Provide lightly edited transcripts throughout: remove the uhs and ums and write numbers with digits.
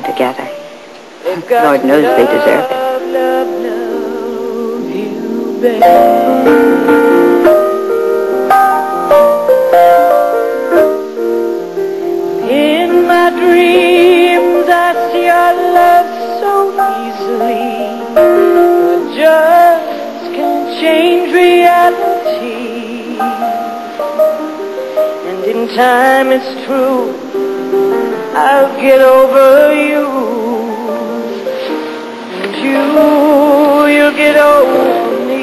together. Lord knows they deserve it. In my dreams I see our love so easily. I just can't change reality. And in time it's true, I'll get over you. And you'll get over me.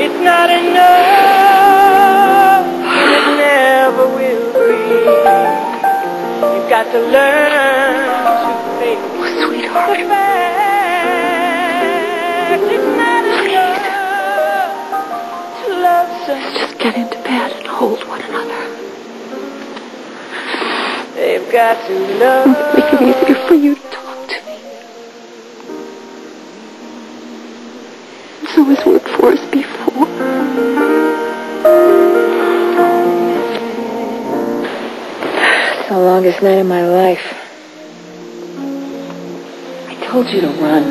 It's not enough, and it never will be. You've got to learn to face the fact it's not enough to love someone. Let's just get into bed and hold one another. They've got to love. Make it easier for you to talk to me. It's always worked for us before. It's the longest night of my life. I told you to run.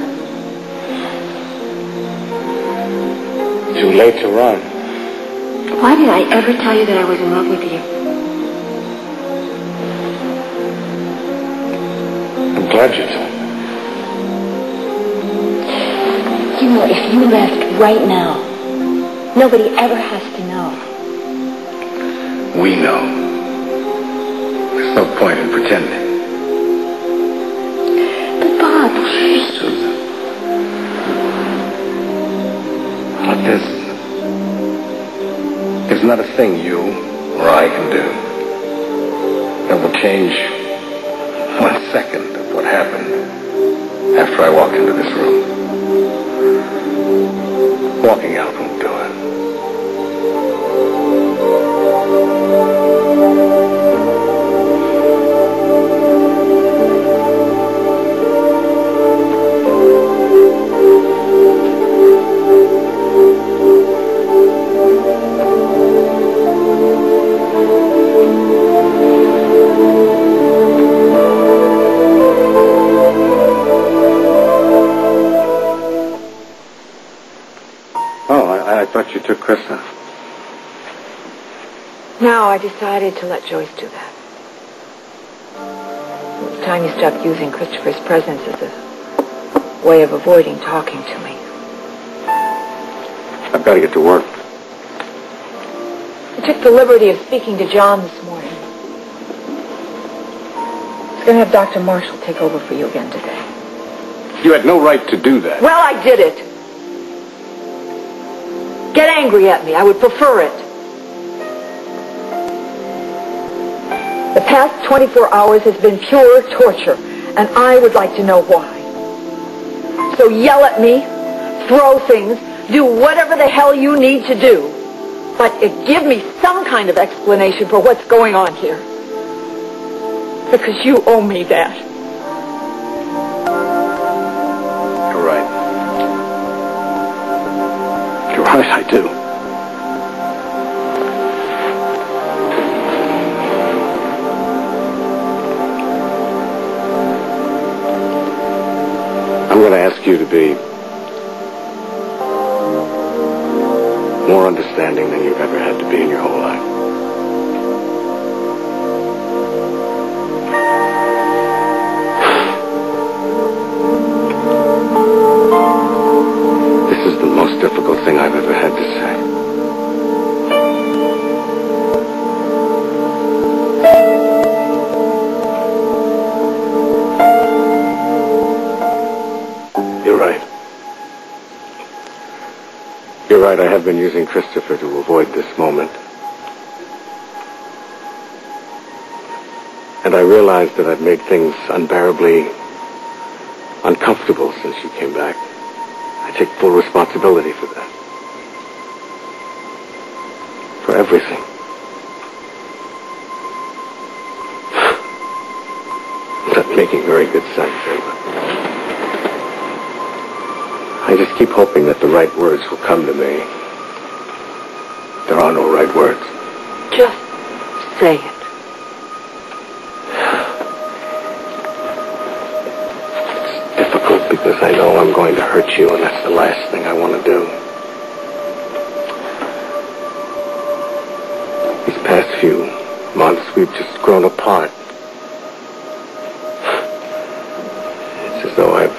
Too late to run. Why did I ever tell you that I was in love with you? I'm glad you told me. You know, if you left right now, nobody ever has to know. We know. There's no point in pretending. But Bob... Susan. Like this. There's not a thing you or I can do that will change 1 second of what happened after I walked into this room. Walking out won't do it. I thought you took Krista. No, I decided to let Joyce do that. It's time you stopped using Christopher's presence as a way of avoiding talking to me. I've got to get to work. I took the liberty of speaking to John this morning. He's going to have Dr. Marshall take over for you again today. You had no right to do that. Well, I did it. Get angry at me. I would prefer it. The past 24 hours has been pure torture, and I would like to know why. So yell at me, throw things, do whatever the hell you need to do. But give me some kind of explanation for what's going on here. Because you owe me that. You're right. You're right, I do. I'm going to ask you to be more understanding than you've ever had to be in your whole life. This is the most difficult thing I've ever had to say. You're right. You're right, I have been using Christopher to avoid this moment. And I realized that I've made things unbearably uncomfortable since you came back. I take full responsibility for that. For everything. Not making very good sense, Ava. I just keep hoping that the right words will come to me. There are no right words. Just say it. Because I know I'm going to hurt you, and that's the last thing I want to do. These past few months, we've just grown apart. It's as though I've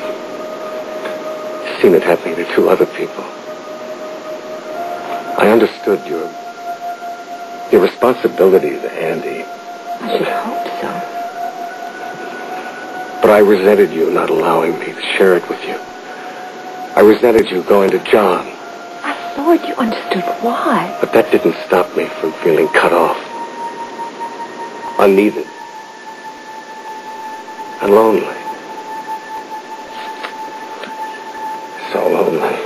seen it happening to two other people. I understood your responsibility to Andy. I should hope so. But I resented you not allowing me to share it with you. I resented you going to John. I thought you understood why. But that didn't stop me from feeling cut off, unneeded, and lonely. So lonely.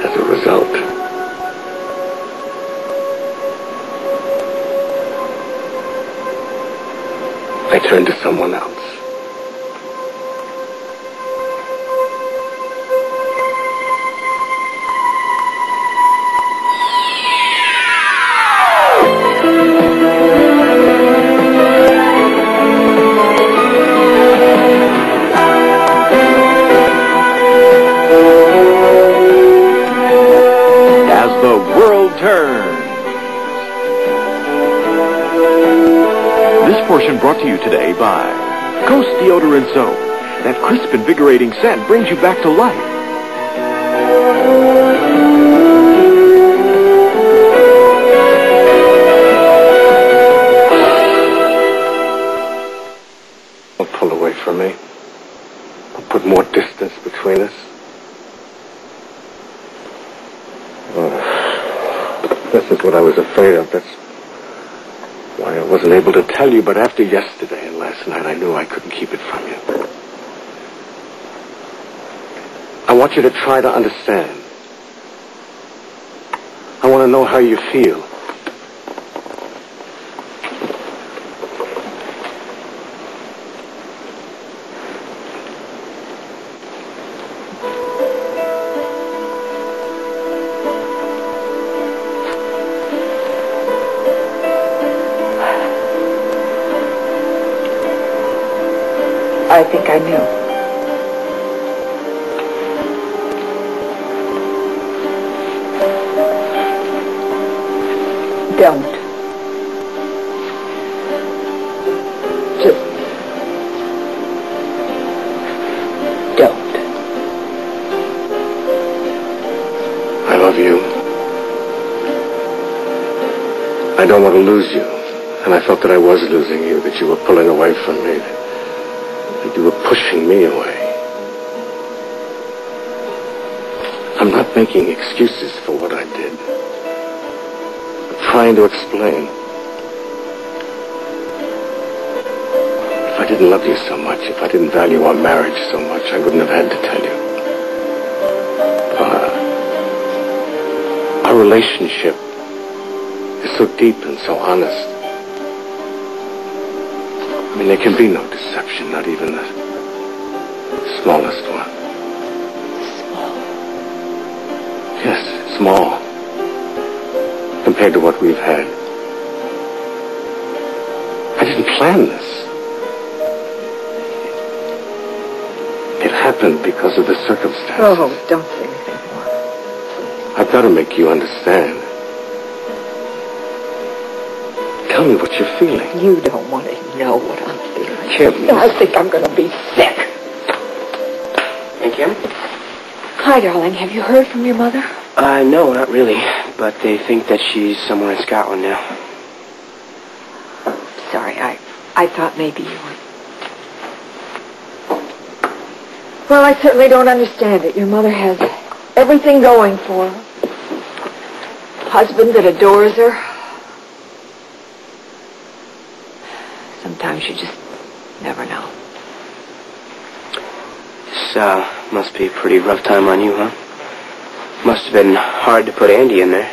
As a result, I turned to someone else. As the world turns. This portion brought to you today by Coast Deodorant Soap. That crisp, invigorating scent brings you back to life. Don't pull away from me. Don't put more distance between us. This is what I was afraid of. That's why I wasn't able to tell you. But after yesterday and last night, I knew I couldn't keep it from you. I want you to try to understand. I want to know how you feel. I think I knew. Don't. Just don't. I love you. I don't want to lose you. And I felt that I was losing you, that you were pulling away from me. You were pushing me away. I'm not making excuses for what I did. I'm trying to explain. If I didn't love you so much, if I didn't value our marriage so much, I wouldn't have had to tell you. Our relationship is so deep and so honest. I mean, there can be no deception, not even the smallest one. Small. Yes, small. Compared to what we've had. I didn't plan this. It happened because of the circumstances. Oh, don't say anything more. I've got to make you understand. Tell me what you're feeling. You don't want to know what I'm feeling. Kim. I think I'm going to be sick. Hey, Kim? Hi, darling. Have you heard from your mother? No, not really. But they think that she's somewhere in Scotland now. Sorry, I thought maybe you were. Well, I certainly don't understand it. Your mother has everything going for her. Husband that adores her. Sometimes you just never know. This must be a pretty rough time on you, huh? Must have been hard to put Andy in there.